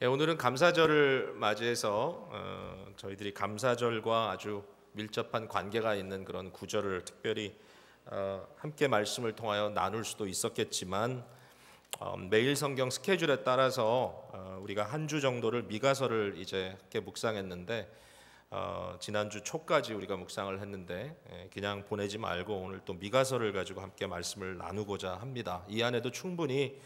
오늘은 감사절을 맞이해서 저희들이 감사절과 아주 밀접한 관계가 있는 그런 구절을 특별히 함께 말씀을 통하여 나눌 수도 있었겠지만 매일 성경 스케줄에 따라서 우리가 한 주 정도를 미가서를 이제 함께 묵상했는데 지난주 초까지 우리가 묵상을 했는데 그냥 보내지 말고 오늘 또 미가서를 가지고 함께 말씀을 나누고자 합니다. 이 안에도 충분히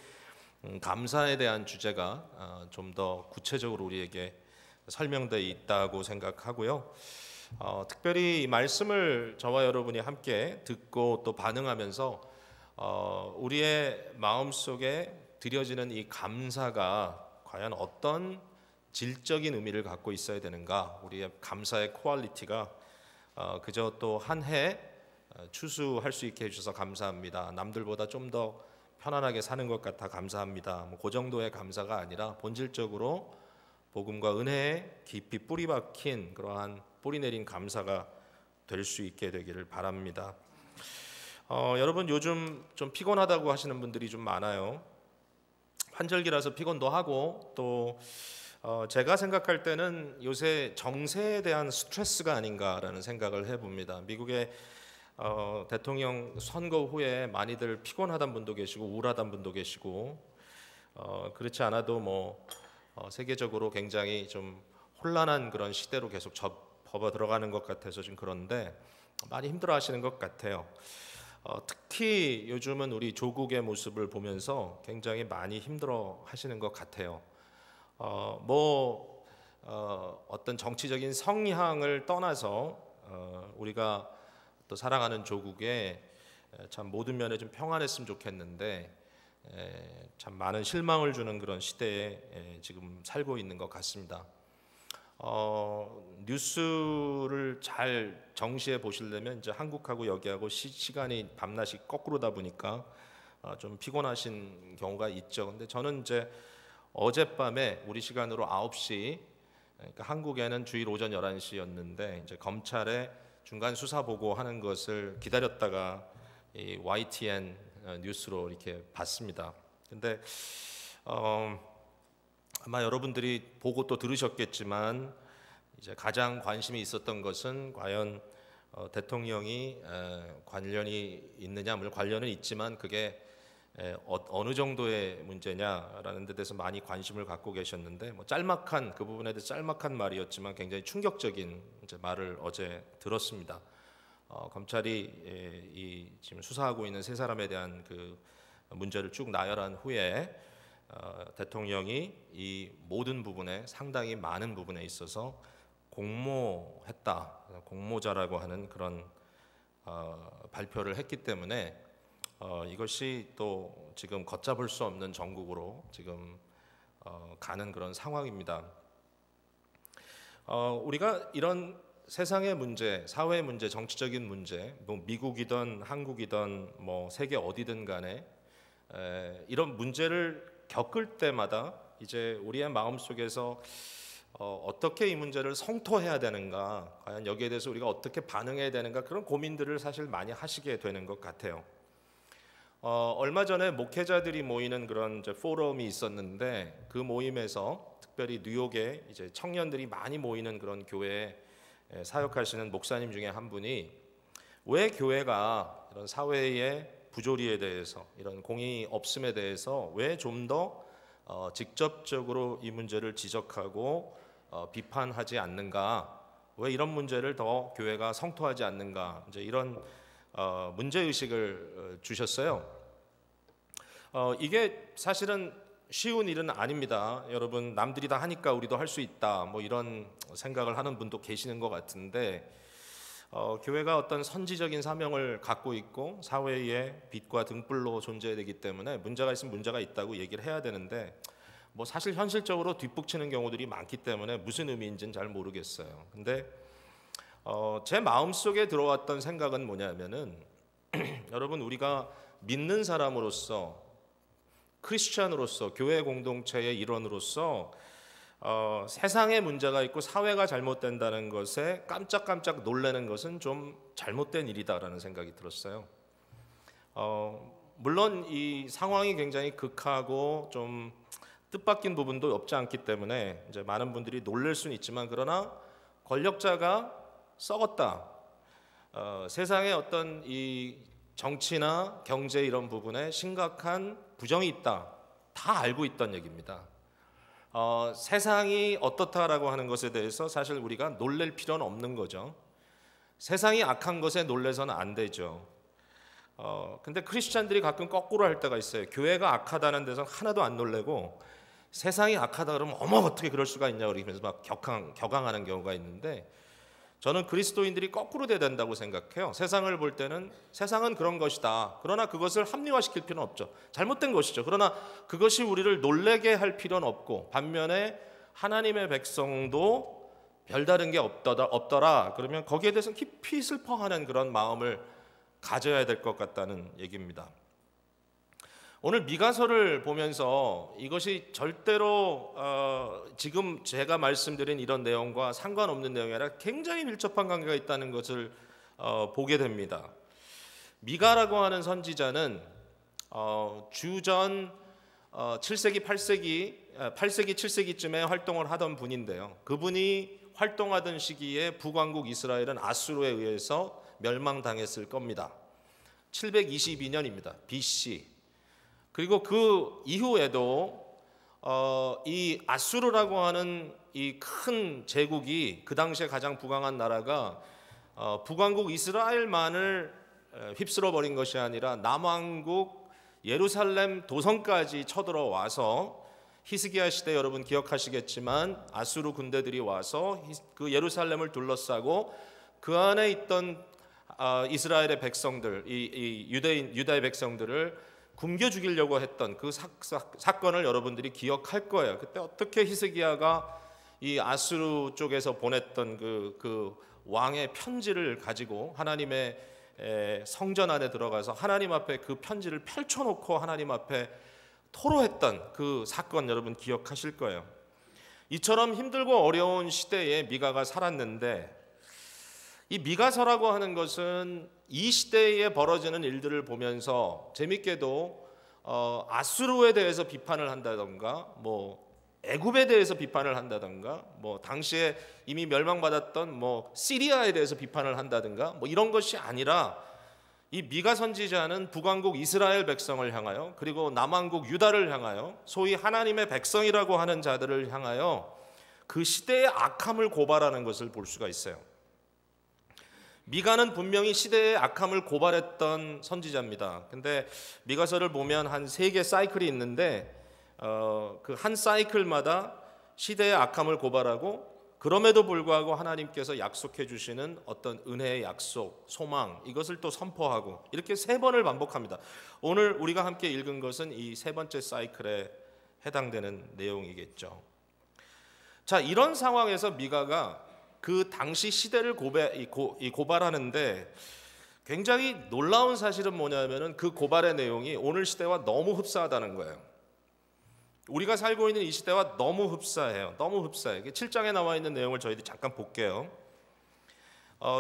감사에 대한 주제가 좀 더 구체적으로 우리에게 설명되어 있다고 생각하고요. 특별히 이 말씀을 저와 여러분이 함께 듣고 또 반응하면서 우리의 마음속에 드려지는 이 감사가 과연 어떤 질적인 의미를 갖고 있어야 되는가, 우리의 감사의 퀄리티가 그저 또 한 해 추수할 수 있게 해주셔서 감사합니다, 남들보다 좀 더 편안하게 사는 것 같아 감사합니다, 그 정도의 감사가 아니라 본질적으로 복음과 은혜에 깊이 뿌리 박힌 그러한 뿌리 내린 감사가 될 수 있게 되기를 바랍니다. 여러분 요즘 좀 피곤하다고 하시는 분들이 좀 많아요. 환절기라서 피곤도 하고 또 제가 생각할 때는 요새 정세에 대한 스트레스가 아닌가라는 생각을 해봅니다. 미국의 대통령 선거 후에 많이들 피곤하단 분도 계시고 우울하단 분도 계시고 그렇지 않아도 세계적으로 굉장히 좀 혼란한 그런 시대로 계속 접어 들어가는 것 같아서 좀 그런데 많이 힘들어하시는 것 같아요. 특히 요즘은 우리 조국의 모습을 보면서 굉장히 많이 힘들어하시는 것 같아요. 어떤 정치적인 성향을 떠나서 우리가 또 사랑하는 조국에 참 모든 면에 좀 평안했으면 좋겠는데 참 많은 실망을 주는 그런 시대에 지금 살고 있는 것 같습니다. 뉴스를 잘 정시해 보시려면 이제 한국하고 여기하고 시간이 밤낮이 거꾸로다 보니까 좀 피곤하신 경우가 있죠. 근데 저는 이제 어젯밤에 우리 시간으로 9시, 그러니까 한국에는 주일 오전 11시였는데 이제 검찰의 중간 수사 보고 하는 것을 기다렸다가 이 YTN 뉴스로 이렇게 봤습니다. 근데 아마 여러분들이 보고 또 들으셨겠지만 이제 가장 관심이 있었던 것은 과연 대통령이 관련이 있느냐, 물론 관련은 있지만 그게 어느 정도의 문제냐라는 데 대해서 많이 관심을 갖고 계셨는데 짤막한 그 부분에 대해서 짤막한 말이었지만 굉장히 충격적인 이제 말을 어제 들었습니다. 검찰이 이 지금 수사하고 있는 세 사람에 대한 그 문제를 쭉 나열한 후에 대통령이 이 모든 부분에 상당히 많은 부분에 있어서 공모했다, 공모자라고 하는 그런 발표를 했기 때문에 이것이 또 지금 걷잡을 수 없는 전국으로 지금 가는 그런 상황입니다. 우리가 이런 세상의 문제, 사회의 문제, 정치적인 문제, 미국이든 한국이든 세계 어디든 간에 이런 문제를 겪을 때마다 이제 우리의 마음속에서 어떻게 이 문제를 성토해야 되는가, 과연 여기에 대해서 우리가 어떻게 반응해야 되는가, 그런 고민들을 사실 많이 하시게 되는 것 같아요. 얼마 전에 목회자들이 모이는 그런 이제 포럼이 있었는데 그 모임에서 특별히 뉴욕에 이제 청년들이 많이 모이는 그런 교회에 사역하시는 목사님 중에 한 분이 왜 교회가 이런 사회의 부조리에 대해서, 이런 공의 없음에 대해서 왜 좀 더 직접적으로 이 문제를 지적하고 비판하지 않는가, 왜 이런 문제를 더 교회가 성토하지 않는가, 이제 이런 문제 의식을 주셨어요. 이게 사실은 쉬운 일은 아닙니다. 여러분, 남들이 다 하니까 우리도 할 수 있다, 이런 생각을 하는 분도 계시는 것 같은데 교회가 어떤 선지적인 사명을 갖고 있고 사회의 빛과 등불로 존재해야 되기 때문에 문제가 있으면 문제가 있다고 얘기를 해야 되는데 사실 현실적으로 뒷북치는 경우들이 많기 때문에 무슨 의미인지는 잘 모르겠어요. 근데 제 마음속에 들어왔던 생각은 뭐냐면은 여러분, 우리가 믿는 사람으로서, 크리스찬으로서, 교회 공동체의 일원으로서 세상에 문제가 있고 사회가 잘못된다는 것에 깜짝깜짝 놀라는 것은 좀 잘못된 일이다라는 생각이 들었어요. 물론 이 상황이 굉장히 극하고 좀 뜻밖인 부분도 없지 않기 때문에 이제 많은 분들이 놀랄 수는 있지만, 그러나 권력자가 썩었다. 세상에 어떤 이 정치나 경제 이런 부분에 심각한 부정이 있다. 다 알고 있던 얘기입니다. 세상이 어떻다라고 하는 것에 대해서 사실 우리가 놀랄 필요는 없는 거죠. 세상이 악한 것에 놀래서는 안 되죠. 근데 크리스찬들이 가끔 거꾸로 할 때가 있어요. 교회가 악하다는 데서 하나도 안 놀래고 세상이 악하다 그러면 어머 어떻게 그럴 수가 있냐 그러면서 막 격앙하는 경우가 있는데, 저는 그리스도인들이 거꾸로 돼야 된다고 생각해요. 세상을 볼 때는 세상은 그런 것이다. 그러나 그것을 합리화시킬 필요는 없죠. 잘못된 것이죠. 그러나 그것이 우리를 놀래게 할 필요는 없고, 반면에 하나님의 백성도 별다른 게 없더라. 그러면 거기에 대해서 깊이 슬퍼하는 그런 마음을 가져야 될 것 같다는 얘기입니다. 오늘 미가서를 보면서 이것이 절대로 지금 제가 말씀드린 이런 내용과 상관없는 내용이 아니라 굉장히 밀접한 관계가 있다는 것을 보게 됩니다. 미가라고 하는 선지자는 주전 7세기, 8세기, 7세기쯤에 활동을 하던 분인데요. 그분이 활동하던 시기에 북왕국 이스라엘은 아수르에 의해서 멸망당했을 겁니다. 722년입니다. BC. 그리고 그 이후에도 이 아수르라고 하는 이 큰 제국이, 그 당시에 가장 부강한 나라가 북왕국 이스라엘만을 휩쓸어 버린 것이 아니라 남왕국 예루살렘 도성까지 쳐들어와서, 히스기야 시대 여러분 기억하시겠지만 아수르 군대들이 와서 그 예루살렘을 둘러싸고 그 안에 있던 이스라엘의 백성들, 이 유다의 백성들을 굶겨 죽이려고 했던 그 사건을 여러분들이 기억할 거예요. 그때 어떻게 히스기야가 이 아수르 쪽에서 보냈던 그 왕의 편지를 가지고 하나님의 성전 안에 들어가서 하나님 앞에 그 편지를 펼쳐놓고 하나님 앞에 토로했던 그 사건 여러분 기억하실 거예요. 이처럼 힘들고 어려운 시대에 미가가 살았는데, 이 미가서라고 하는 것은 이 시대에 벌어지는 일들을 보면서 재밌게도 아수르에 대해서 비판을 한다던가, 뭐 애굽에 대해서 비판을 한다던가, 뭐 당시에 이미 멸망받았던 뭐 시리아에 대해서 비판을 한다든가, 뭐 이런 것이 아니라 이 미가 선지자는 북왕국 이스라엘 백성을 향하여, 그리고 남왕국 유다를 향하여, 소위 하나님의 백성이라고 하는 자들을 향하여 그 시대의 악함을 고발하는 것을 볼 수가 있어요. 미가는 분명히 시대의 악함을 고발했던 선지자입니다. 근데 미가서를 보면 한 3개 사이클이 있는데 그 한 사이클마다 시대의 악함을 고발하고, 그럼에도 불구하고 하나님께서 약속해 주시는 어떤 은혜의 약속, 소망, 이것을 또 선포하고, 이렇게 3번을 반복합니다. 오늘 우리가 함께 읽은 것은 이 3번째 사이클에 해당되는 내용이겠죠. 자, 이런 상황에서 미가가 그 당시 시대를 고발하는데 굉장히 놀라운 사실은 뭐냐면은 그 고발의 내용이 오늘 시대와 너무 흡사하다는 거예요. 우리가 살고 있는 이 시대와 너무 흡사해요. 너무 흡사해요. 7장에 나와 있는 내용을 저희들이 잠깐 볼게요.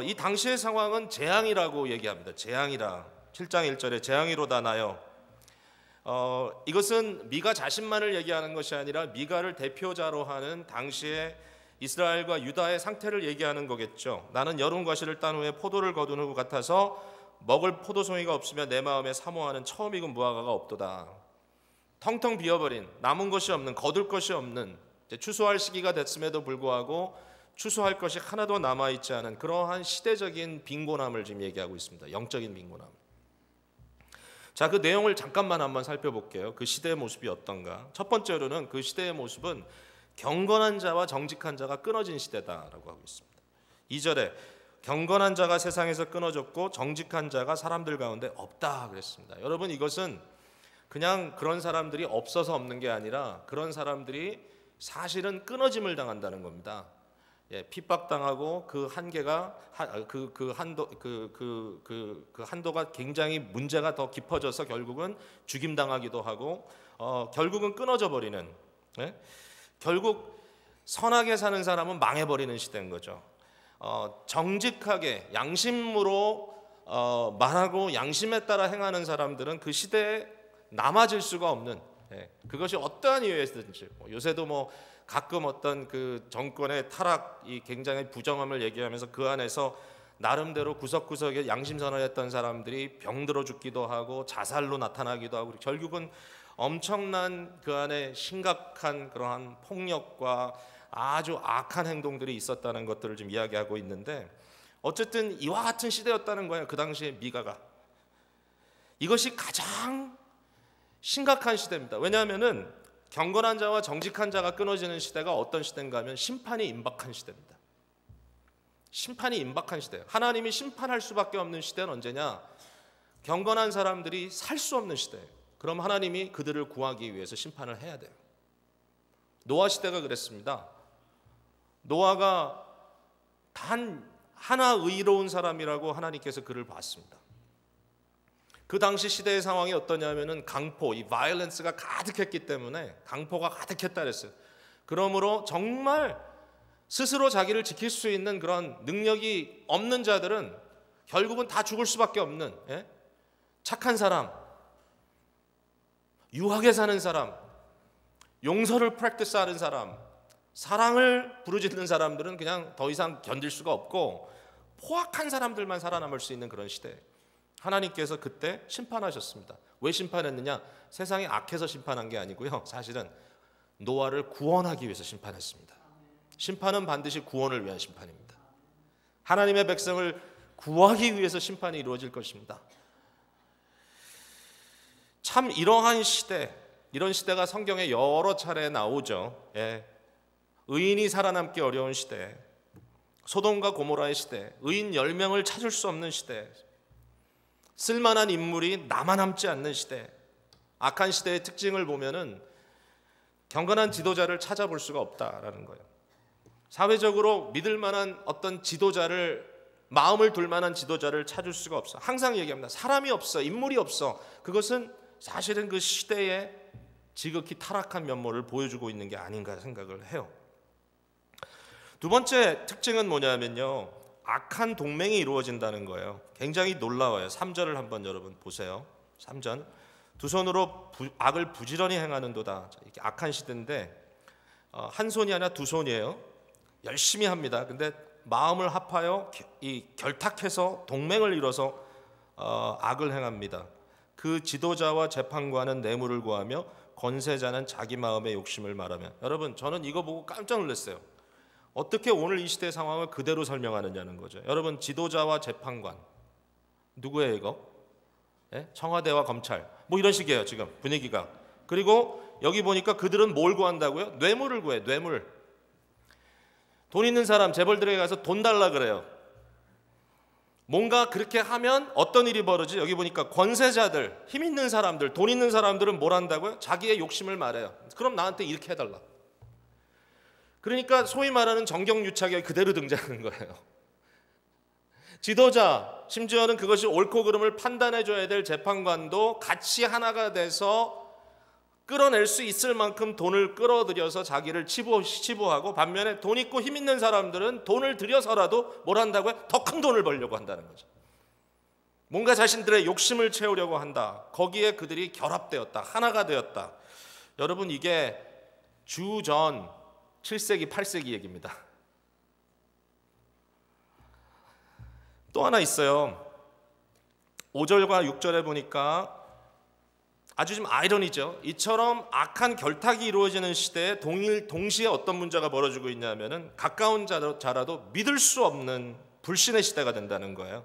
이 당시의 상황은 재앙이라고 얘기합니다. 재앙이라. 7장 1절에 재앙이로다 나여. 이것은 미가 자신만을 얘기하는 것이 아니라 미가를 대표자로 하는 당시의 이스라엘과 유다의 상태를 얘기하는 거겠죠. 나는 여름 과실을 딴 후에 포도를 거둔 후 같아서 먹을 포도송이가 없으며 내 마음에 사모하는 처음 익은 무화과가 없도다. 텅텅 비어버린, 남은 것이 없는, 거둘 것이 없는, 추수할 시기가 됐음에도 불구하고 추수할 것이 하나도 남아있지 않은 그러한 시대적인 빈곤함을 지금 얘기하고 있습니다. 영적인 빈곤함. 자, 그 내용을 잠깐만 한번 살펴볼게요. 그 시대의 모습이 어떤가. 첫 번째로는 그 시대의 모습은 경건한 자와 정직한 자가 끊어진 시대다라고 하고 있습니다. 2절에 경건한 자가 세상에서 끊어졌고 정직한 자가 사람들 가운데 없다 그랬습니다. 여러분, 이것은 그냥 그런 사람들이 없어서 없는 게 아니라 그런 사람들이 사실은 끊어짐을 당한다는 겁니다. 핍박당하고 그 한계가 한도가 굉장히 문제가 더 깊어져서 결국은 죽임당하기도 하고 결국은 끊어져 버리는, 결국 선하게 사는 사람은 망해버리는 시대인 거죠. 정직하게 양심으로 말하고 양심에 따라 행하는 사람들은 그 시대에 남아질 수가 없는, 예, 그것이 어떠한 이유에서든지 요새도 뭐 가끔 어떤 그 정권의 타락이 굉장히 부정함을 얘기하면서 그 안에서 나름대로 구석구석에 양심선언했던 사람들이 병들어 죽기도 하고 자살로 나타나기도 하고 결국은 엄청난 그 안에 심각한 그러한 폭력과 아주 악한 행동들이 있었다는 것들을 좀 이야기하고 있는데, 어쨌든 이와 같은 시대였다는 거예요. 그 당시에 미가가. 이것이 가장 심각한 시대입니다. 왜냐하면은 경건한 자와 정직한 자가 끊어지는 시대가 어떤 시대인가 하면 심판이 임박한 시대입니다. 심판이 임박한 시대예요. 하나님이 심판할 수밖에 없는 시대는 언제냐? 경건한 사람들이 살 수 없는 시대예요. 그럼 하나님이 그들을 구하기 위해서 심판을 해야 돼요. 노아 시대가 그랬습니다. 노아가 단 하나 의로운 사람이라고 하나님께서 그를 봤습니다. 그 당시 시대의 상황이 어떠냐면은 강포, 이 바이올런스가 가득했기 때문에 강포가 가득했다 그랬어요. 그러므로 정말 스스로 자기를 지킬 수 있는 그런 능력이 없는 자들은 결국은 다 죽을 수밖에 없는, 착한 사람, 유하게 사는 사람, 용서를 프랙티스하는 사람, 사랑을 부르짖는 사람들은 그냥 더 이상 견딜 수가 없고 포악한 사람들만 살아남을 수 있는 그런 시대. 하나님께서 그때 심판하셨습니다. 왜 심판했느냐? 세상이 악해서 심판한 게 아니고요. 사실은 노아를 구원하기 위해서 심판했습니다. 심판은 반드시 구원을 위한 심판입니다. 하나님의 백성을 구하기 위해서 심판이 이루어질 것입니다. 참 이러한 시대, 이런 시대가 성경에 여러 차례 나오죠. 의인이 살아남기 어려운 시대, 소돔과 고모라의 시대, 의인 10명을 찾을 수 없는 시대, 쓸만한 인물이 남아남지 않는 시대, 악한 시대의 특징을 보면은 경건한 지도자를 찾아볼 수가 없다라는 거예요. 사회적으로 믿을 만한 어떤 지도자를, 마음을 둘 만한 지도자를 찾을 수가 없어. 항상 얘기합니다. 사람이 없어, 인물이 없어. 그것은 사실은 그 시대의 지극히 타락한 면모를 보여주고 있는 게 아닌가 생각을 해요. 두 번째 특징은 뭐냐면요, 악한 동맹이 이루어진다는 거예요. 굉장히 놀라워요. 3절을 한번 여러분 보세요. 3절. 두 손으로 악을 부지런히 행하는도다. 이렇게 악한 시대인데 한 손이 아니라 두 손이에요. 열심히 합니다. 근데 마음을 합하여 이 결탁해서 동맹을 이뤄서 악을 행합니다. 그 지도자와 재판관은 뇌물을 구하며 권세자는 자기 마음의 욕심을 말하며. 여러분, 저는 이거 보고 깜짝 놀랐어요. 어떻게 오늘 이 시대의 상황을 그대로 설명하느냐는 거죠. 여러분, 지도자와 재판관 누구예요 이거? 청와대와 검찰 뭐 이런 식이에요 지금 분위기가. 그리고 여기 보니까 그들은 뭘 구한다고요? 뇌물을 구해. 뇌물. 돈 있는 사람 재벌들에게 가서 돈 달라 그래요. 뭔가 그렇게 하면 어떤 일이 벌어지? 여기 보니까 권세자들, 힘 있는 사람들, 돈 있는 사람들은 뭘 한다고요? 자기의 욕심을 말해요. 그럼 나한테 이렇게 해달라. 그러니까 소위 말하는 정경유착이 그대로 등장하는 거예요. 지도자, 심지어는 그것이 옳고 그름을 판단해줘야 될 재판관도 같이 하나가 돼서 끌어낼 수 있을 만큼 돈을 끌어들여서 자기를 치부하고, 반면에 돈 있고 힘 있는 사람들은 돈을 들여서라도 뭘 한다고요? 더 큰 돈을 벌려고 한다는 거죠. 뭔가 자신들의 욕심을 채우려고 한다. 거기에 그들이 결합되었다. 하나가 되었다. 여러분, 이게 주전 7세기, 8세기 얘기입니다. 또 하나 있어요. 5절과 6절에 보니까 아주 좀 아이러니죠. 이처럼 악한 결탁이 이루어지는 시대에 동시에 어떤 문제가 벌어지고 있냐면은 가까운 자라도 믿을 수 없는 불신의 시대가 된다는 거예요.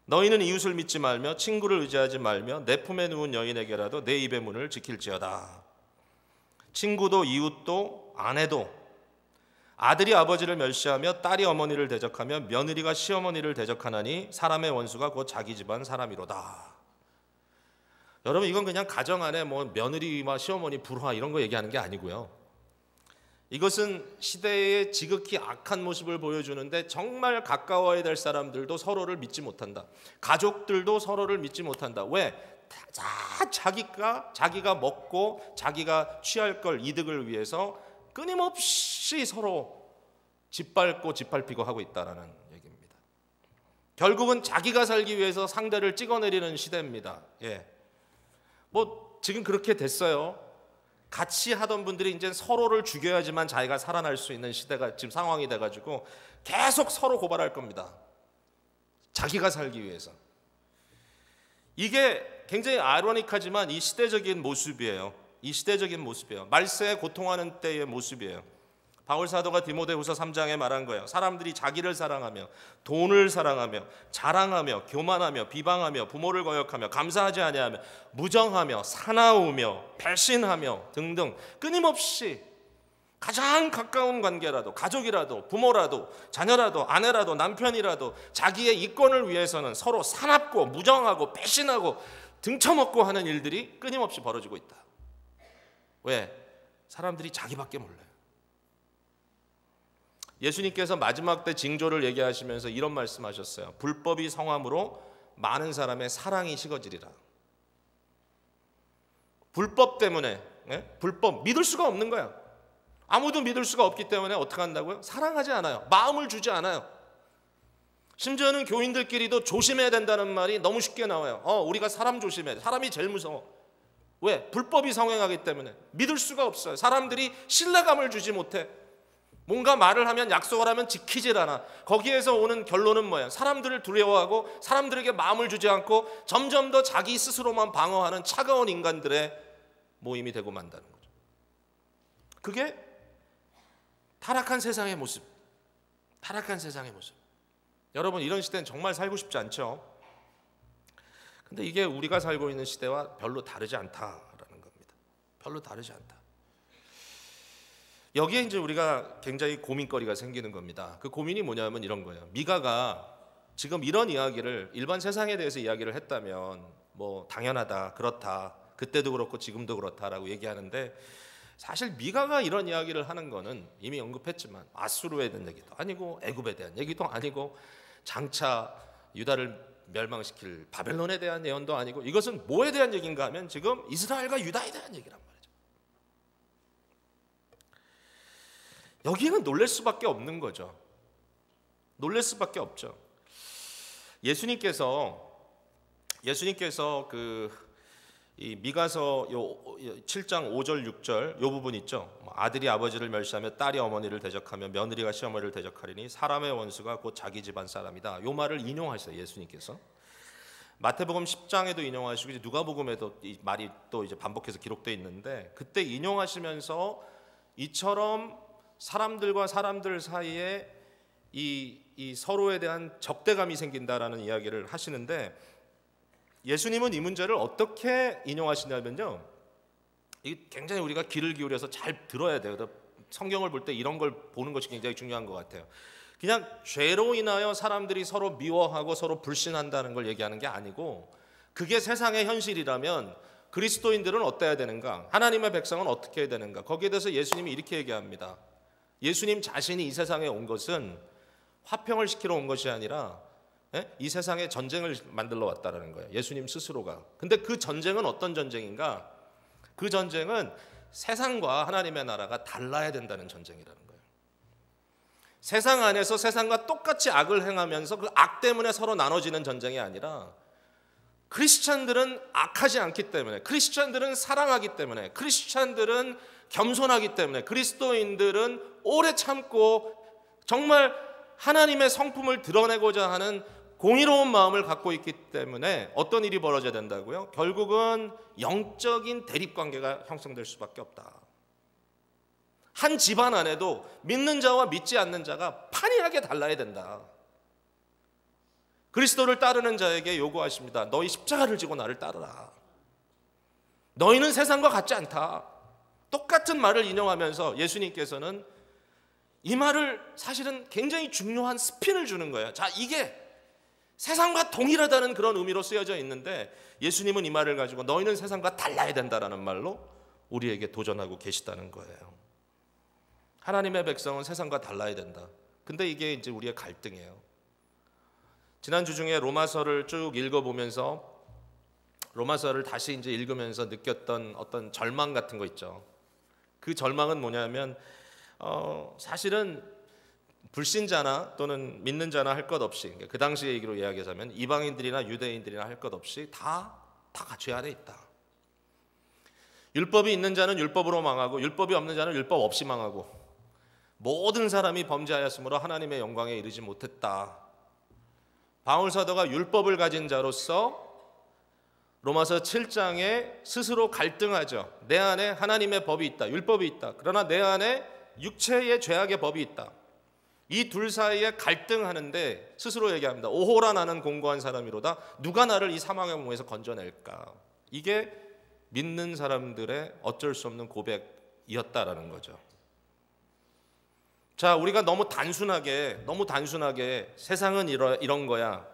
너희는 이웃을 믿지 말며 친구를 의지하지 말며 내 품에 누운 여인에게라도 내 입의 문을 지킬지어다. 친구도 이웃도 아내도 아들이 아버지를 멸시하며 딸이 어머니를 대적하며 며느리가 시어머니를 대적하나니 사람의 원수가 곧 자기 집안 사람이로다. 여러분, 이건 그냥 가정 안에 뭐 며느리와 시어머니 불화 이런 거 얘기하는 게 아니고요. 이것은 시대의 지극히 악한 모습을 보여주는데 정말 가까워야 될 사람들도 서로를 믿지 못한다. 가족들도 서로를 믿지 못한다. 왜? 자기가 먹고 자기가 취할 걸 이득을 위해서 끊임없이 서로 짓밟고 짓밟히고 하고 있다라는 얘기입니다. 결국은 자기가 살기 위해서 상대를 찍어내리는 시대입니다. 뭐 지금 그렇게 됐어요. 같이 하던 분들이 이제 서로를 죽여야지만 자기가 살아날 수 있는 시대가 지금 상황이 돼가지고 계속 서로 고발할 겁니다. 자기가 살기 위해서. 이게 굉장히 아이러니하지만 이 시대적인 모습이에요. 이 시대적인 모습이에요. 말세에 고통하는 때의 모습이에요. 바울 사도가 디모데후서 3장에 말한 거예요. 사람들이 자기를 사랑하며 돈을 사랑하며 자랑하며 교만하며 비방하며 부모를 거역하며 감사하지 아니하며 무정하며 사나우며 배신하며 등등 끊임없이 가장 가까운 관계라도 가족이라도 부모라도 자녀라도 아내라도 남편이라도 자기의 이권을 위해서는 서로 사납고 무정하고 배신하고 등쳐먹고 하는 일들이 끊임없이 벌어지고 있다. 왜? 사람들이 자기밖에 몰라요. 예수님께서 마지막 때 징조를 얘기하시면서 이런 말씀하셨어요. 불법이 성함으로 많은 사람의 사랑이 식어지리라. 불법 때문에, 불법 믿을 수가 없는 거야. 아무도 믿을 수가 없기 때문에 어떻게 한다고요? 사랑하지 않아요. 마음을 주지 않아요. 심지어는 교인들끼리도 조심해야 된다는 말이 너무 쉽게 나와요. 우리가 사람 조심해야 돼. 사람이 제일 무서워. 왜? 불법이 성행하기 때문에 믿을 수가 없어요. 사람들이 신뢰감을 주지 못해. 뭔가 말을 하면 약속을 하면 지키질 않아. 거기에서 오는 결론은 뭐예요? 사람들을 두려워하고 사람들에게 마음을 주지 않고 점점 더 자기 스스로만 방어하는 차가운 인간들의 모임이 되고 만다는 거죠. 그게 타락한 세상의 모습. 타락한 세상의 모습. 여러분, 이런 시대는 정말 살고 싶지 않죠? 근데 이게 우리가 살고 있는 시대와 별로 다르지 않다라는 겁니다. 별로 다르지 않다. 여기에 이제 우리가 굉장히 고민거리가 생기는 겁니다. 그 고민이 뭐냐면 이런 거예요. 미가가 지금 이런 이야기를 일반 세상에 대해서 이야기를 했다면 뭐 당연하다, 그렇다, 그때도 그렇고 지금도 그렇다라고 얘기하는데, 사실 미가가 이런 이야기를 하는 거는 이미 언급했지만 아수르에 대한 얘기도 아니고 애굽에 대한 얘기도 아니고 장차 유다를 멸망시킬 바벨론에 대한 예언도 아니고, 이것은 뭐에 대한 얘기인가 하면 지금 이스라엘과 유다에 대한 얘기란 말이에요. 여기는 놀랄 수밖에 없는 거죠. 놀랄 수밖에 없죠. 예수님께서 이 미가서 7장 5절 6절 요 부분 있죠. 아들이 아버지를 멸시하며 딸이 어머니를 대적하며 며느리가 시어머니를 대적하리니 사람의 원수가 곧 자기 집안 사람이다. 요 말을 인용하셨어요, 예수님께서. 마태복음 10장에도 인용하시고 누가복음에도 이 말이 또 이제 반복해서 기록되어 있는데, 그때 인용하시면서 이처럼 사람들과 사람들 사이에 이 서로에 대한 적대감이 생긴다라는 이야기를 하시는데, 예수님은 이 문제를 어떻게 인용하시냐면요, 이 굉장히 우리가 귀를 기울여서 잘 들어야 돼요. 성경을 볼 때 이런 걸 보는 것이 굉장히 중요한 것 같아요. 그냥 죄로 인하여 사람들이 서로 미워하고 서로 불신한다는 걸 얘기하는 게 아니고, 그게 세상의 현실이라면 그리스도인들은 어때야 되는가, 하나님의 백성은 어떻게 해야 되는가, 거기에 대해서 예수님이 이렇게 얘기합니다. 예수님 자신이 이 세상에 온 것은 화평을 시키러 온 것이 아니라 이 세상에 전쟁을 만들러 왔다라는 거예요, 예수님 스스로가. 근데 그 전쟁은 어떤 전쟁인가? 그 전쟁은 세상과 하나님의 나라가 달라야 된다는 전쟁이라는 거예요. 세상 안에서 세상과 똑같이 악을 행하면서 그 악 때문에 서로 나눠지는 전쟁이 아니라, 크리스찬들은 악하지 않기 때문에, 크리스찬들은 사랑하기 때문에, 크리스찬들은 겸손하기 때문에, 그리스도인들은 오래 참고 정말 하나님의 성품을 드러내고자 하는 공의로운 마음을 갖고 있기 때문에 어떤 일이 벌어져야 된다고요? 결국은 영적인 대립관계가 형성될 수밖에 없다. 한 집안 안에도 믿는 자와 믿지 않는 자가 판이하게 달라야 된다. 그리스도를 따르는 자에게 요구하십니다. 너희 십자가를 지고 나를 따르라. 너희는 세상과 같지 않다. 똑같은 말을 인용하면서 예수님께서는 이 말을 사실은 굉장히 중요한 스핀을 주는 거예요. 자, 이게 세상과 동일하다는 그런 의미로 쓰여져 있는데, 예수님은 이 말을 가지고 너희는 세상과 달라야 된다라는 말로 우리에게 도전하고 계시다는 거예요. 하나님의 백성은 세상과 달라야 된다. 근데 이게 이제 우리의 갈등이에요. 지난주 중에 로마서를 쭉 읽어보면서, 로마서를 다시 이제 읽으면서 느꼈던 어떤 절망 같은 거 있죠. 그 절망은 뭐냐면, 사실은 불신자나 또는 믿는 자나 할 것 없이, 그 당시 얘기로 이야기하자면 이방인들이나 유대인들이나 할 것 없이 다 죄 안에 있다. 율법이 있는 자는 율법으로 망하고 율법이 없는 자는 율법 없이 망하고 모든 사람이 범죄하였으므로 하나님의 영광에 이르지 못했다. 바울 사도가 율법을 가진 자로서 로마서 7장에 스스로 갈등하죠. 내 안에 하나님의 법이 있다. 율법이 있다. 그러나 내 안에 육체의 죄악의 법이 있다. 이 둘 사이에 갈등하는데 스스로 얘기합니다. 오호라 나는 공고한 사람이로다. 누가 나를 이 사망의 몸에서 건져낼까? 이게 믿는 사람들의 어쩔 수 없는 고백이었다라는 거죠. 자, 우리가 너무 단순하게 세상은 이런 거야,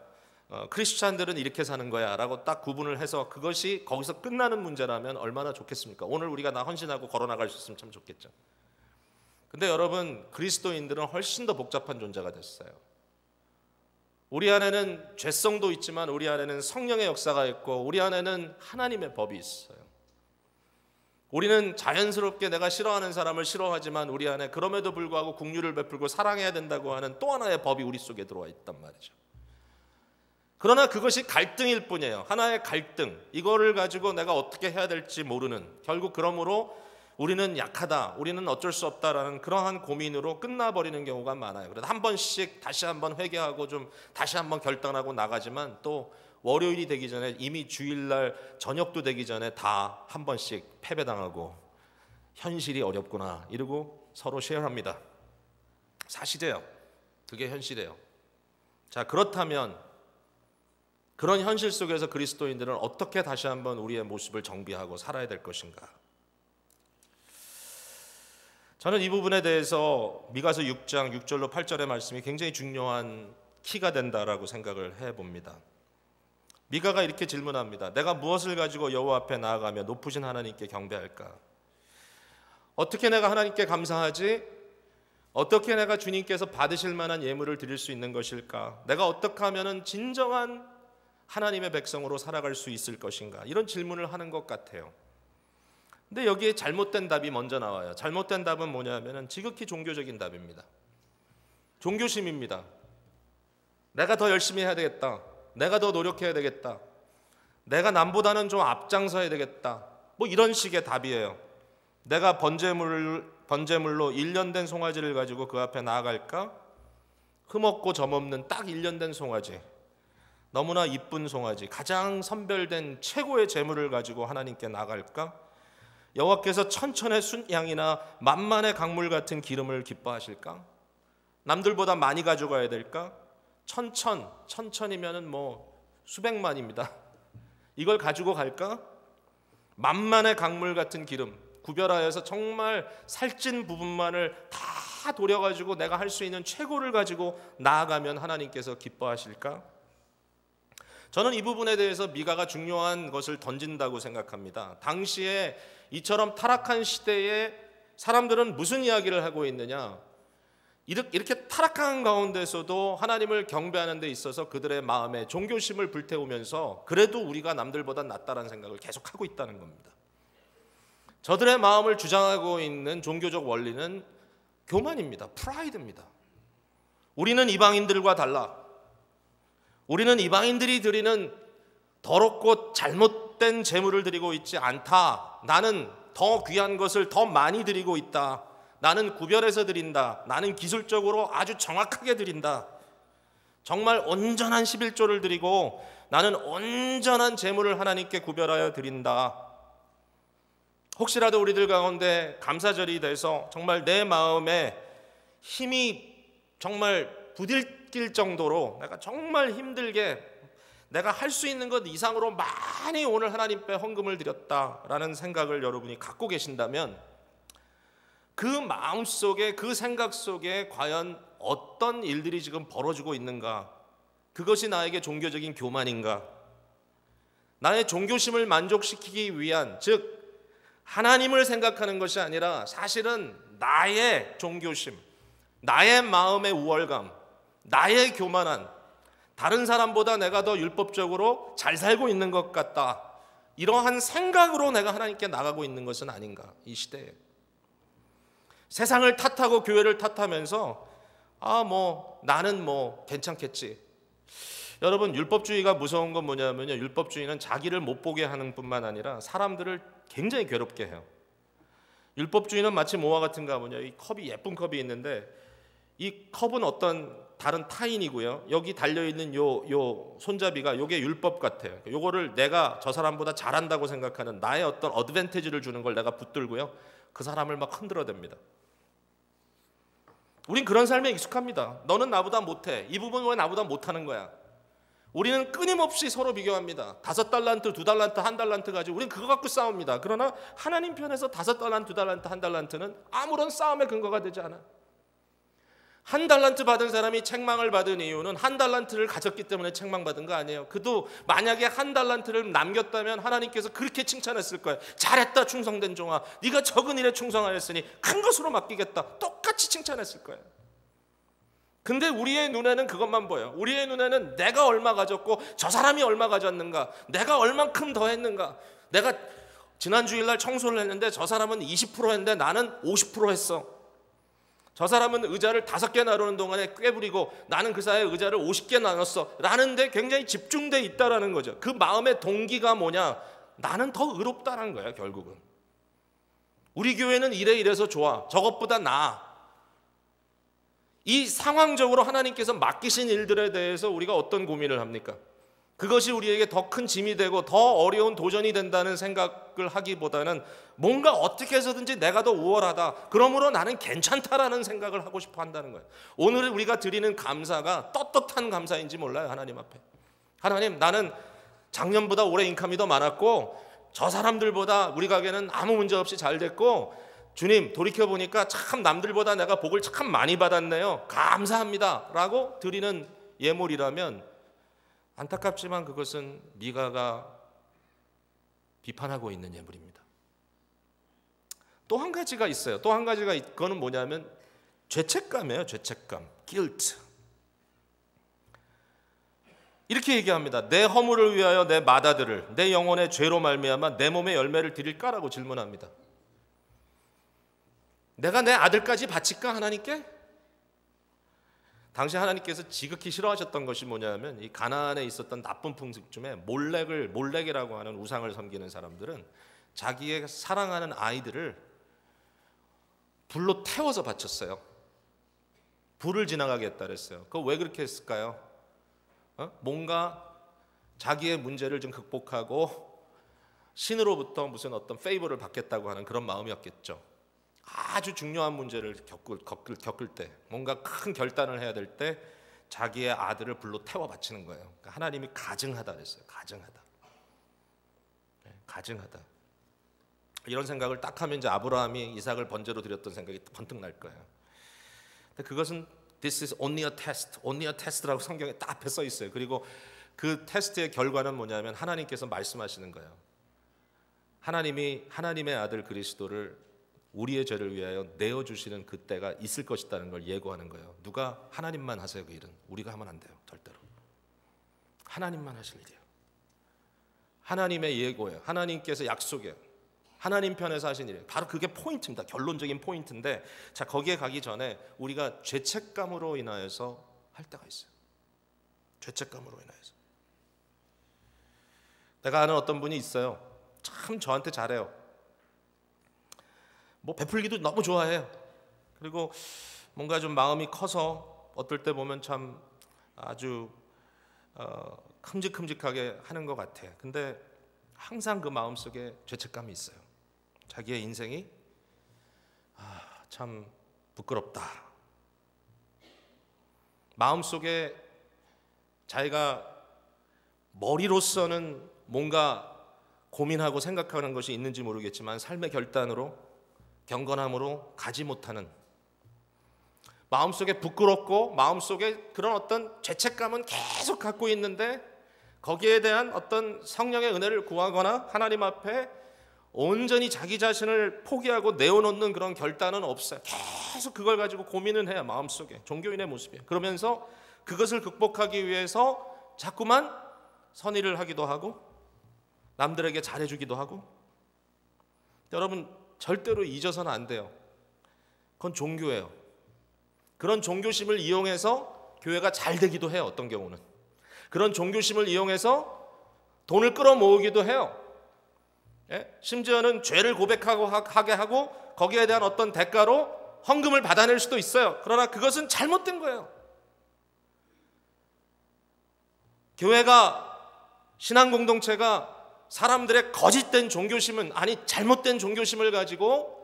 크리스찬들은 이렇게 사는 거야 라고 딱 구분을 해서 그것이 거기서 끝나는 문제라면 얼마나 좋겠습니까? 오늘 우리가 나 헌신하고 걸어나갈 수 있으면 참 좋겠죠. 근데 여러분, 그리스도인들은 훨씬 더 복잡한 존재가 됐어요. 우리 안에는 죄성도 있지만 우리 안에는 성령의 역사가 있고 우리 안에는 하나님의 법이 있어요. 우리는 자연스럽게 내가 싫어하는 사람을 싫어하지만 우리 안에 그럼에도 불구하고 긍휼을 베풀고 사랑해야 된다고 하는 또 하나의 법이 우리 속에 들어와 있단 말이죠. 그러나 그것이 갈등일 뿐이에요. 하나의 갈등. 이거를 가지고 내가 어떻게 해야 될지 모르는, 결국 그러므로 우리는 약하다, 우리는 어쩔 수 없다라는 그러한 고민으로 끝나버리는 경우가 많아요. 그래서 한 번씩 다시 한번 회개하고 좀 다시 한번 결단하고 나가지만 또 월요일이 되기 전에 이미 주일날 저녁도 되기 전에 다 한 번씩 패배당하고 현실이 어렵구나 이러고 서로 쉐어합니다. 사실이에요. 그게 현실이에요. 자, 그렇다면 그런 현실 속에서 그리스도인들은 어떻게 다시 한번 우리의 모습을 정비하고 살아야 될 것인가? 저는 이 부분에 대해서 미가서 6장 6절로 8절의 말씀이 굉장히 중요한 키가 된다라고 생각을 해봅니다. 미가가 이렇게 질문합니다. 내가 무엇을 가지고 여호와 앞에 나아가며 높으신 하나님께 경배할까? 어떻게 내가 하나님께 감사하지? 어떻게 내가 주님께서 받으실 만한 예물을 드릴 수 있는 것일까? 내가 어떻게 하면 진정한 하나님의 백성으로 살아갈 수 있을 것인가? 이런 질문을 하는 것 같아요. 근데 여기에 잘못된 답이 먼저 나와요. 잘못된 답은 뭐냐면 지극히 종교적인 답입니다. 종교심입니다. 내가 더 열심히 해야 되겠다. 내가 더 노력해야 되겠다. 내가 남보다는 좀 앞장서야 되겠다. 뭐 이런 식의 답이에요. 내가 번제물로 1년 된 송아지를 가지고 그 앞에 나아갈까? 흠없고 점없는 딱 1년 된 송아지, 너무나 이쁜 송아지, 가장 선별된 최고의 제물을 가지고 하나님께 나아갈까? 여호와께서 천천의 순양이나 만만의 강물 같은 기름을 기뻐하실까? 남들보다 많이 가져가야 될까? 천천이면은 뭐 수백만입니다. 이걸 가지고 갈까? 만만의 강물 같은 기름, 구별하여서 정말 살찐 부분만을 다 도려가지고 내가 할 수 있는 최고를 가지고 나아가면 하나님께서 기뻐하실까? 저는 이 부분에 대해서 미가가 중요한 것을 던진다고 생각합니다. 당시에 이처럼 타락한 시대에 사람들은 무슨 이야기를 하고 있느냐? 이렇게 타락한 가운데서도 하나님을 경배하는 데 있어서 그들의 마음에 종교심을 불태우면서 그래도 우리가 남들보다 낫다는 생각을 계속하고 있다는 겁니다. 저들의 마음을 주장하고 있는 종교적 원리는 교만입니다. 프라이드입니다. 우리는 이방인들과 달라. 우리는 이방인들이 드리는 더럽고 잘못된 제물을 드리고 있지 않다. 나는 더 귀한 것을 더 많이 드리고 있다. 나는 구별해서 드린다. 나는 기술적으로 아주 정확하게 드린다. 정말 온전한 11조를 드리고 나는 온전한 제물을 하나님께 구별하여 드린다. 혹시라도 우리들 가운데 감사절이 돼서 정말 내 마음에 힘이 정말 부딪힐 정도로 내가 정말 힘들게 내가 할 수 있는 것 이상으로 많이 오늘 하나님께 헌금을 드렸다라는 생각을 여러분이 갖고 계신다면 그 마음 속에, 그 생각 속에 과연 어떤 일들이 지금 벌어지고 있는가? 그것이 나에게 종교적인 교만인가? 나의 종교심을 만족시키기 위한, 즉 하나님을 생각하는 것이 아니라 사실은 나의 종교심, 나의 마음의 우월감, 나의 교만한, 다른 사람보다 내가 더 율법적으로 잘 살고 있는 것 같다, 이러한 생각으로 내가 하나님께 나가고 있는 것은 아닌가? 이 시대에 세상을 탓하고 교회를 탓하면서 나는 괜찮겠지. 여러분, 율법주의가 무서운 건 뭐냐면요, 율법주의는 자기를 못 보게 하는 뿐만 아니라 사람들을 굉장히 괴롭게 해요. 율법주의는 마치 뭐와 같은가 하면요, 이 컵이 예쁜 컵이 있는데 이 컵은 어떤 다른 타인이고요. 여기 달려있는 요 손잡이가 요게 율법 같아요. 요거를 내가 저 사람보다 잘한다고 생각하는 나의 어떤 어드밴티지를 주는 걸 내가 붙들고요. 그 사람을 막 흔들어댑니다. 우린 그런 삶에 익숙합니다. 너는 나보다 못해. 이 부분 왜 나보다 못하는 거야? 우리는 끊임없이 서로 비교합니다. 5달란트, 2달란트, 1달란트 가지고 우리는 그거 갖고 싸웁니다. 그러나 하나님 편에서 5달란트, 2달란트, 1달란트는 아무런 싸움의 근거가 되지 않아. 1달란트 받은 사람이 책망을 받은 이유는 1달란트를 가졌기 때문에 책망받은 거 아니에요. 그도 만약에 1달란트를 남겼다면 하나님께서 그렇게 칭찬했을 거예요. 잘했다 충성된 종아, 네가 적은 일에 충성하였으니 큰 것으로 맡기겠다. 똑같이 칭찬했을 거예요. 근데 우리의 눈에는 그것만 보여요. 우리의 눈에는 내가 얼마 가졌고 저 사람이 얼마 가졌는가, 내가 얼만큼 더 했는가, 내가 지난 주일날 청소를 했는데 저 사람은 20% 했는데 나는 50% 했어. 저 사람은 의자를 5개 나누는 동안에 꿰부리고 나는 그 사이에 의자를 50개 나눴어 라는 데 굉장히 집중돼 있다라는 거죠. 그 마음의 동기가 뭐냐? 나는 더 의롭다라는 거예요. 결국은 우리 교회는 이래서 좋아, 저것보다 나아. 이 상황적으로 하나님께서 맡기신 일들에 대해서 우리가 어떤 고민을 합니까? 그것이 우리에게 더 큰 짐이 되고 더 어려운 도전이 된다는 생각을 하기보다는 뭔가 어떻게 해서든지 내가 더 우월하다, 그러므로 나는 괜찮다라는 생각을 하고 싶어 한다는 거예요. 오늘 우리가 드리는 감사가 떳떳한 감사인지 몰라요. 하나님 앞에, 하나님, 나는 작년보다 올해 인컴이 더 많았고 저 사람들보다 우리 가게는 아무 문제 없이 잘 됐고 주님, 돌이켜보니까 참 남들보다 내가 복을 참 많이 받았네요. 감사합니다 라고 드리는 예물이라면 안타깝지만 그것은 미가가 비판하고 있는 예물입니다. 또 한 가지가 있어요. 또 한 가지가 그거는 뭐냐면 죄책감이에요. 죄책감, guilt. 이렇게 얘기합니다. 내 허물을 위하여 내 맏아들을 내 영혼의 죄로 말미암아 내 몸의 열매를 드릴까라고 질문합니다. 내가 내 아들까지 바칠까 하나님께? 당시 하나님께서 지극히 싫어하셨던 것이 뭐냐면 이 가나안에 있었던 나쁜 풍습 중에 몰렉이라고 하는 우상을 섬기는 사람들은 자기의 사랑하는 아이들을 불로 태워서 바쳤어요. 불을 지나가게 했다 그랬어요. 그거 왜 그렇게 했을까요? 뭔가 자기의 문제를 좀 극복하고 신으로부터 무슨 어떤 페이버를 받겠다고 하는 그런 마음이었겠죠. 아주 중요한 문제를 겪을 때, 뭔가 큰 결단을 해야 될 때 자기의 아들을 불로 태워 바치는 거예요. 그러니까 하나님이 가증하다 그랬어요. 가증하다. 네, 가증하다. 이런 생각을 딱 하면 이제 아브라함이 이삭을 번제로 드렸던 생각이 번뜩 날 거예요. 근데 그것은 This is only a test, only a test라고 성경에 딱 앞에 써 있어요. 그리고 그 테스트의 결과는 뭐냐면 하나님께서 말씀하시는 거예요. 하나님이 하나님의 아들 그리스도를 우리의 죄를 위하여 내어주시는 그때가 있을 것이라는 걸 예고하는 거예요. 누가? 하나님만 하세요. 그 일은 우리가 하면 안 돼요. 절대로. 하나님만 하실 일이에요. 하나님의 예고예요. 하나님께서 약속이에요. 하나님 편에서 하신 일이에요. 바로 그게 포인트입니다. 결론적인 포인트인데, 자, 거기에 가기 전에 우리가 죄책감으로 인하여서 할 때가 있어요. 죄책감으로 인하여서. 내가 아는 어떤 분이 있어요. 참 저한테 잘해요. 뭐 베풀기도 너무 좋아해요. 그리고 뭔가 좀 마음이 커서 어떨 때 보면 참 아주 큼직큼직하게 하는 것 같아. 근데 항상 그 마음속에 죄책감이 있어요. 자기의 인생이 참 부끄럽다. 마음속에 자기가 머리로서는 뭔가 고민하고 생각하는 것이 있는지 모르겠지만 삶의 결단으로, 경건함으로 가지 못하는, 마음속에 부끄럽고 마음속에 그런 어떤 죄책감은 계속 갖고 있는데 거기에 대한 어떤 성령의 은혜를 구하거나 하나님 앞에 온전히 자기 자신을 포기하고 내어놓는 그런 결단은 없어요. 계속 그걸 가지고 고민은 해요. 마음속에. 종교인의 모습이에요. 그러면서 그것을 극복하기 위해서 자꾸만 선의를 하기도 하고 남들에게 잘해주기도 하고. 여러분, 절대로 잊어서는 안 돼요. 그건 종교예요. 그런 종교심을 이용해서 교회가 잘 되기도 해요. 어떤 경우는. 그런 종교심을 이용해서 돈을 끌어모으기도 해요. 예? 심지어는 죄를 하게 하고 거기에 대한 어떤 대가로 헌금을 받아낼 수도 있어요. 그러나 그것은 잘못된 거예요. 교회가, 신앙 공동체가 사람들의 거짓된 종교심은, 아니 잘못된 종교심을 가지고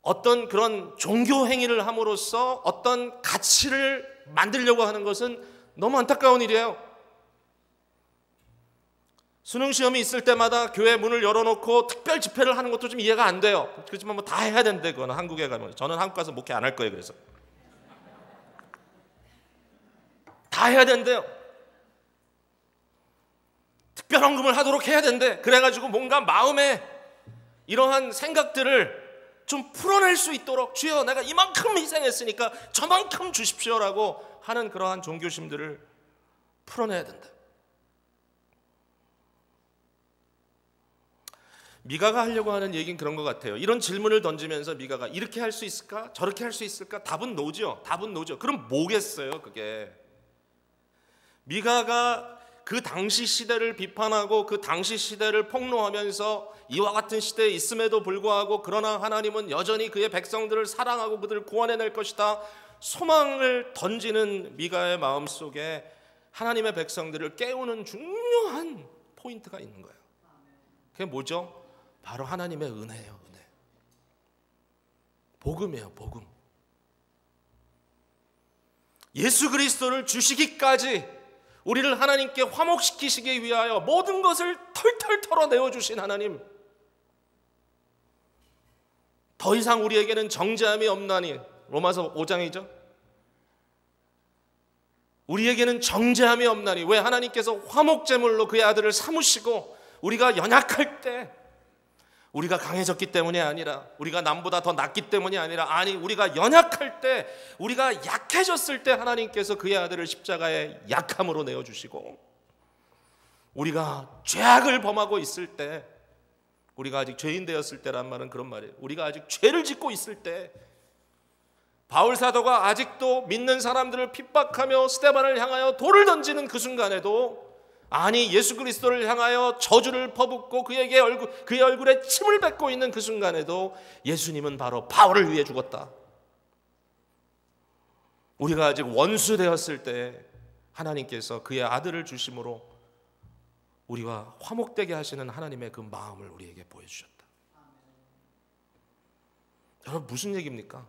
어떤 그런 종교 행위를 함으로써 어떤 가치를 만들려고 하는 것은 너무 안타까운 일이에요. 수능 시험이 있을 때마다 교회 문을 열어놓고 특별 집회를 하는 것도 좀 이해가 안 돼요. 그렇지만 뭐 다 해야 된대. 그거는 한국에 가면. 저는 한국 가서 목회 안 할 거예요. 그래서 다 해야 된대요. 특별 헌금을 하도록 해야 된대. 그래가지고 뭔가 마음에 이러한 생각들을 좀 풀어낼 수 있도록, 주여 내가 이만큼 희생했으니까 저만큼 주십시오라고 하는 그러한 종교심들을 풀어내야 된다. 미가가 하려고 하는 얘기는 그런 것 같아요. 이런 질문을 던지면서 미가가 이렇게 할 수 있을까? 저렇게 할 수 있을까? 답은 노죠. 답은 노죠. 그럼 뭐겠어요 그게? 미가가 그 당시 시대를 비판하고 그 당시 시대를 폭로하면서 이와 같은 시대에 있음에도 불구하고 그러나 하나님은 여전히 그의 백성들을 사랑하고 그들을 구원해낼 것이다, 소망을 던지는 미가의 마음속에 하나님의 백성들을 깨우는 중요한 포인트가 있는 거예요. 그게 뭐죠? 바로 하나님의 은혜예요. 은혜. 복음이에요. 복음. 예수 그리스도를 주시기까지 우리를 하나님께 화목시키시기 위하여 모든 것을 털털 털어내어 주신 하나님, 더 이상 우리에게는 정죄함이 없나니, 로마서 5장이죠. 우리에게는 정죄함이 없나니, 왜? 하나님께서 화목제물로 그의 아들을 삼으시고 우리가 연약할 때, 우리가 강해졌기 때문이 아니라, 우리가 남보다 더 낫기 때문이 아니라, 아니 우리가 연약할 때, 우리가 약해졌을 때 하나님께서 그의 아들을 십자가에 약함으로 내어주시고, 우리가 죄악을 범하고 있을 때, 우리가 아직 죄인 되었을 때란 말은 그런 말이에요. 우리가 아직 죄를 짓고 있을 때, 바울 사도가 아직도 믿는 사람들을 핍박하며 스데반을 향하여 돌을 던지는 그 순간에도, 아니 예수 그리스도를 향하여 저주를 퍼붓고 그의 얼굴에 침을 뱉고 있는 그 순간에도 예수님은 바로 바울을 위해 죽었다. 우리가 아직 원수 되었을 때 하나님께서 그의 아들을 주심으로 우리와 화목되게 하시는 하나님의 그 마음을 우리에게 보여주셨다. 여러분 무슨 얘기입니까?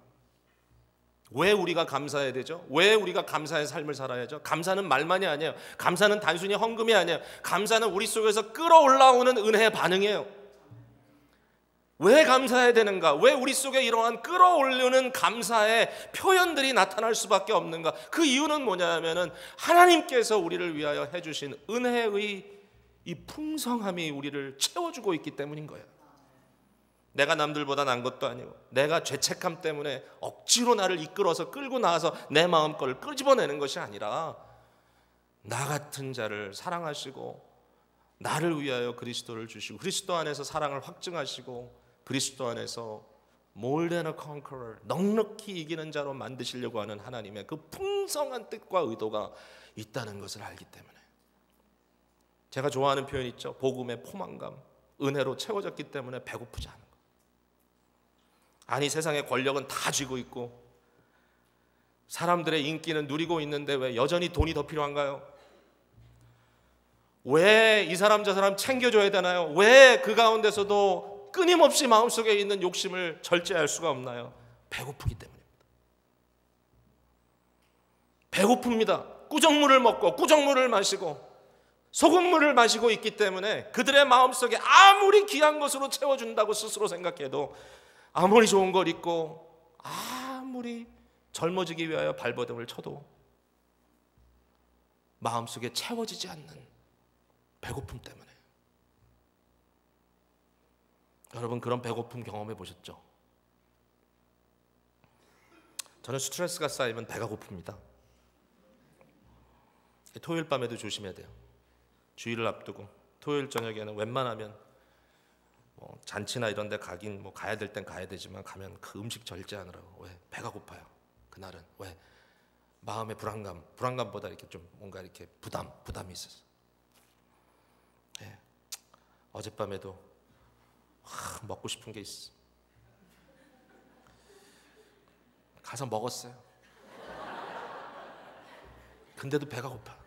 왜 우리가 감사해야 되죠? 왜 우리가 감사의 삶을 살아야죠? 감사는 말만이 아니에요. 감사는 단순히 헌금이 아니에요. 감사는 우리 속에서 끌어올라오는 은혜의 반응이에요. 왜 감사해야 되는가? 왜 우리 속에 이러한 끌어올리는 감사의 표현들이 나타날 수밖에 없는가? 그 이유는 뭐냐면은 하나님께서 우리를 위하여 해주신 은혜의 이 풍성함이 우리를 채워주고 있기 때문인 거예요. 내가 남들보다 난 것도 아니고, 내가 죄책감 때문에 억지로 나를 이끌어서 끌고 나와서 내 마음 걸 끄집어내는 것이 아니라, 나 같은 자를 사랑하시고 나를 위하여 그리스도를 주시고 그리스도 안에서 사랑을 확증하시고 그리스도 안에서 more than a conqueror, 넉넉히 이기는 자로 만드시려고 하는 하나님의 그 풍성한 뜻과 의도가 있다는 것을 알기 때문에, 제가 좋아하는 표현 있죠. 복음의 포만감, 은혜로 채워졌기 때문에 배고프지 않은 것. 아니 세상의 권력은 다 쥐고 있고 사람들의 인기는 누리고 있는데 왜 여전히 돈이 더 필요한가요? 왜 이 사람 저 사람 챙겨줘야 되나요? 왜 그 가운데서도 끊임없이 마음속에 있는 욕심을 절제할 수가 없나요? 배고프기 때문입니다. 배고픕니다. 꾸정물을 먹고 꾸정물을 마시고 소금물을 마시고 있기 때문에 그들의 마음속에 아무리 귀한 것으로 채워준다고 스스로 생각해도, 아무리 좋은 걸 입고 아무리 젊어지기 위하여 발버둥을 쳐도 마음속에 채워지지 않는 배고픔 때문에. 여러분 그런 배고픔 경험해 보셨죠? 저는 스트레스가 쌓이면 배가 고픕니다. 토요일 밤에도 조심해야 돼요. 주일을 앞두고 토요일 저녁에는 웬만하면 잔치나 이런 데 가긴 가야 될 땐 가야 되지만 가면 그 음식 절제하느라고. 왜? 배가 고파요. 그날은. 왜? 마음의 불안감보다 이렇게 좀 뭔가 이렇게 부담이 있었어요. 네. 어젯밤에도 먹고 싶은 게 있어. 가서 먹었어요. 근데도 배가 고파.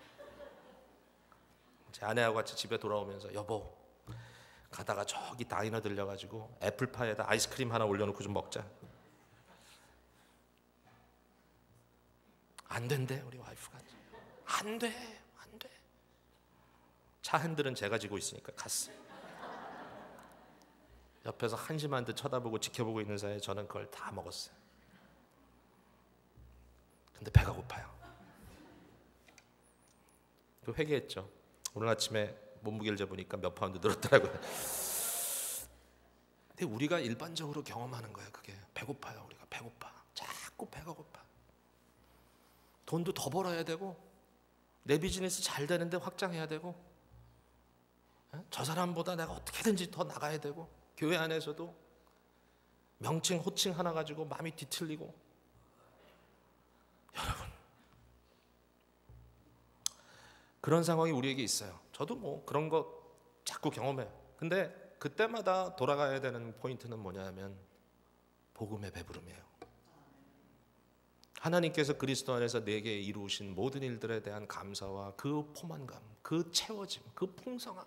제 아내하고 같이 집에 돌아오면서 여보, 가다가 저기 다이너 들려가지고 애플파이에다 아이스크림 하나 올려놓고 좀 먹자. 안 된대, 우리 와이프가. 안 돼. 차 핸들은 제가 쥐고 있으니까 갔어. 옆에서 한심한 듯 쳐다보고 지켜보고 있는 사이에 저는 그걸 다 먹었어요. 근데 배가 고파요. 또 회개했죠. 오늘 아침에 몸무게를 재보니까 몇 파운드 늘었더라고요. 근데 우리가 일반적으로 경험하는 거예요. 그게 배고파요. 우리가 배고파. 자꾸 배가 고파. 돈도 더 벌어야 되고, 내 비즈니스 잘 되는데 확장해야 되고, 저 사람보다 내가 어떻게든지 더 나가야 되고, 교회 안에서도 명칭 호칭 하나 가지고 마음이 뒤틀리고. 여러분, 그런 상황이 우리에게 있어요. 저도 뭐 그런 거 자꾸 경험해요. 근데 그때마다 돌아가야 되는 포인트는 뭐냐면 복음의 배부름이에요. 하나님께서 그리스도 안에서 내게 이루신 모든 일들에 대한 감사와 그 포만감, 그 채워짐, 그 풍성함.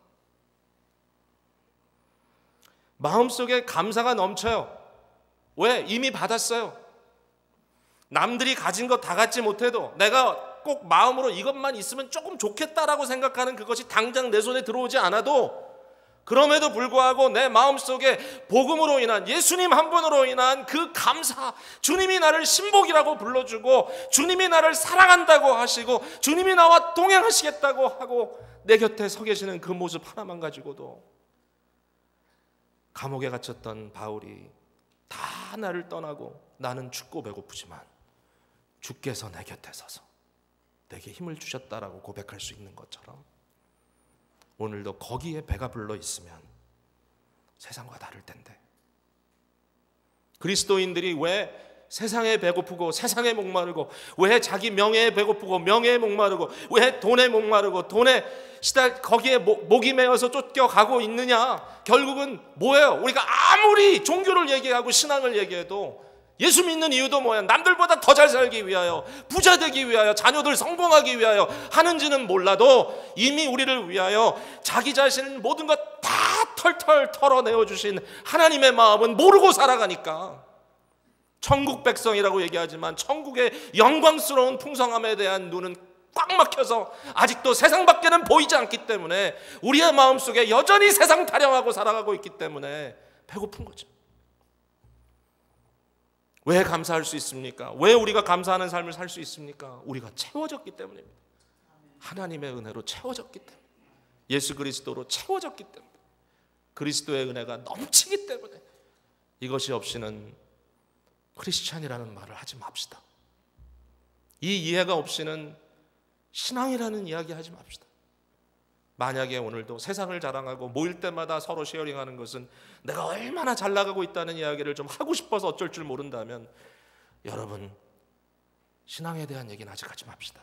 마음속에 감사가 넘쳐요. 왜? 이미 받았어요. 남들이 가진 거 다 갖지 못해도 내가 꼭 마음으로 이것만 있으면 조금 좋겠다라고 생각하는 그것이 당장 내 손에 들어오지 않아도, 그럼에도 불구하고 내 마음속에 복음으로 인한, 예수님 한 분으로 인한 그 감사, 주님이 나를 신복이라고 불러주고 주님이 나를 사랑한다고 하시고 주님이 나와 동행하시겠다고 하고 내 곁에 서 계시는 그 모습 하나만 가지고도, 감옥에 갇혔던 바울이 다 나를 떠나고 나는 춥고 배고프지만 주께서 내 곁에 서서 내게 힘을 주셨다라고 고백할 수 있는 것처럼, 오늘도 거기에 배가 불러 있으면 세상과 다를 텐데, 그리스도인들이 왜 세상에 배고프고 세상에 목마르고, 왜 자기 명예에 배고프고 명예에 목마르고, 왜 돈에 목마르고 돈에 거기에 목이 메어서 쫓겨가고 있느냐? 결국은 뭐예요? 우리가 아무리 종교를 얘기하고 신앙을 얘기해도 예수 믿는 이유도 뭐야? 남들보다 더 잘 살기 위하여, 부자 되기 위하여, 자녀들 성공하기 위하여 하는지는 몰라도 이미 우리를 위하여 자기 자신 모든 것 다 털털 털어내어 주신 하나님의 마음은 모르고 살아가니까, 천국 백성이라고 얘기하지만 천국의 영광스러운 풍성함에 대한 눈은 꽉 막혀서 아직도 세상 밖에는 보이지 않기 때문에, 우리의 마음속에 여전히 세상 타령하고 살아가고 있기 때문에 배고픈 거죠. 왜 감사할 수 있습니까? 왜 우리가 감사하는 삶을 살 수 있습니까? 우리가 채워졌기 때문입니다. 하나님의 은혜로 채워졌기 때문에, 예수 그리스도로 채워졌기 때문에, 그리스도의 은혜가 넘치기 때문에. 이것이 없이는 크리스찬이라는 말을 하지 맙시다. 이 이해가 없이는 신앙이라는 이야기 하지 맙시다. 만약에 오늘도 세상을 자랑하고 모일 때마다 서로 쉐어링하는 것은 내가 얼마나 잘 나가고 있다는 이야기를 좀 하고 싶어서 어쩔 줄 모른다면, 여러분, 신앙에 대한 얘기는 아직 하지 맙시다.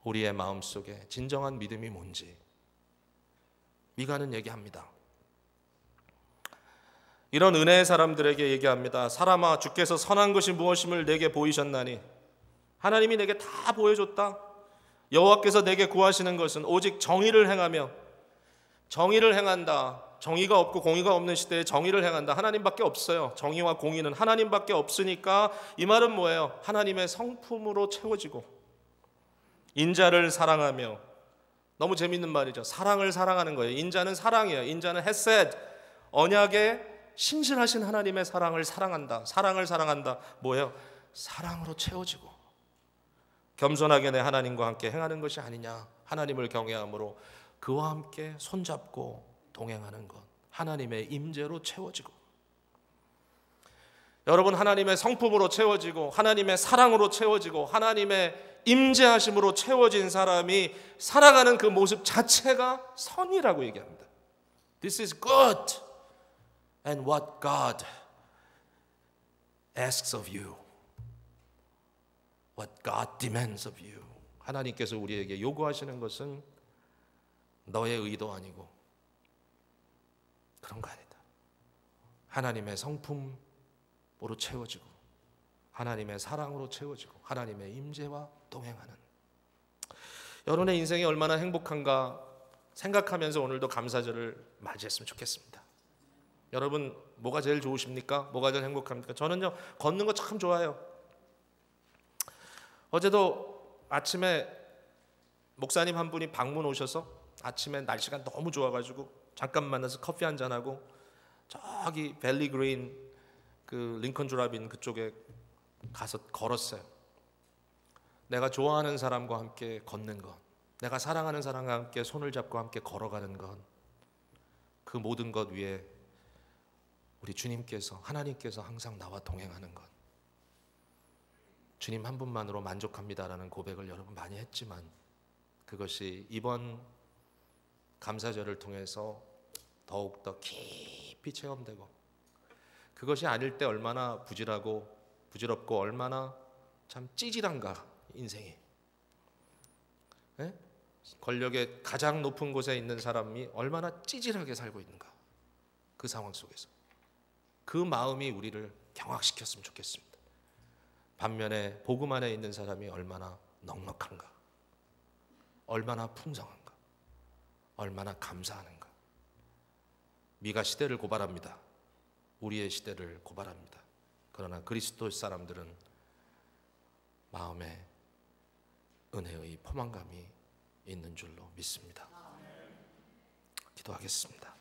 우리의 마음속에 진정한 믿음이 뭔지 미가는 얘기합니다. 이런 은혜의 사람들에게 얘기합니다. 사람아, 주께서 선한 것이 무엇임을 내게 보이셨나니, 하나님이 내게 다 보여줬다. 여호와께서 내게 구하시는 것은 오직 정의를 행하며, 정의를 행한다. 정의가 없고 공의가 없는 시대에 정의를 행한다. 하나님밖에 없어요. 정의와 공의는 하나님밖에 없으니까, 이 말은 뭐예요? 하나님의 성품으로 채워지고, 인자를 사랑하며. 너무 재밌는 말이죠. 사랑을 사랑하는 거예요. 인자는 사랑이에요. 인자는 헤세드, 언약에 신실하신 하나님의 사랑을 사랑한다. 사랑을 사랑한다. 뭐예요? 사랑으로 채워지고, 겸손하게 내 하나님과 함께 행하는 것이 아니냐. 하나님을 경외함으로 그와 함께 손잡고 동행하는 것, 하나님의 임재로 채워지고. 여러분, 하나님의 성품으로 채워지고 하나님의 사랑으로 채워지고 하나님의 임재하심으로 채워진 사람이 살아가는 그 모습 자체가 선이라고 얘기합니다. This is good and what God asks of you. What God demands of you. 하나님께서 우리에게 요구하시는 것은 너의 의도 아니고 그런가 아니다. 하나님의 성품으로 채워지고 하나님의 사랑으로 채워지고 하나님의 임재와 동행하는 여러분의 인생이 얼마나 행복한가 생각하면서 오늘도 감사절을 맞이했으면 좋겠습니다. 여러분 뭐가 제일 좋으십니까? 뭐가 제일 행복합니까? 저는요 걷는 거 참 좋아요. 어제도 아침에 목사님 한 분이 방문 오셔서 아침에 날씨가 너무 좋아가지고 잠깐 만나서 커피 한잔하고 저기 밸리 그린 그 링컨 드라이브인 그쪽에 가서 걸었어요. 내가 좋아하는 사람과 함께 걷는 것, 내가 사랑하는 사람과 함께 손을 잡고 함께 걸어가는 것, 그 모든 것 위에 우리 주님께서 하나님께서 항상 나와 동행하는 것, 주님 한 분만으로 만족합니다라는 고백을 여러분 많이 했지만 그것이 이번 감사절을 통해서 더욱더 깊이 체험되고 그것이 아닐 때 얼마나 부질없고 얼마나 참 찌질한가 인생이. 네? 권력의 가장 높은 곳에 있는 사람이 얼마나 찌질하게 살고 있는가. 그 상황 속에서 그 마음이 우리를 경악시켰으면 좋겠습니다. 반면에 복음 안에 있는 사람이 얼마나 넉넉한가, 얼마나 풍성한가, 얼마나 감사하는가. 미가 시대를 고발합니다. 우리의 시대를 고발합니다. 그러나 그리스도 사람들은 마음에 은혜의 포만감이 있는 줄로 믿습니다. 기도하겠습니다.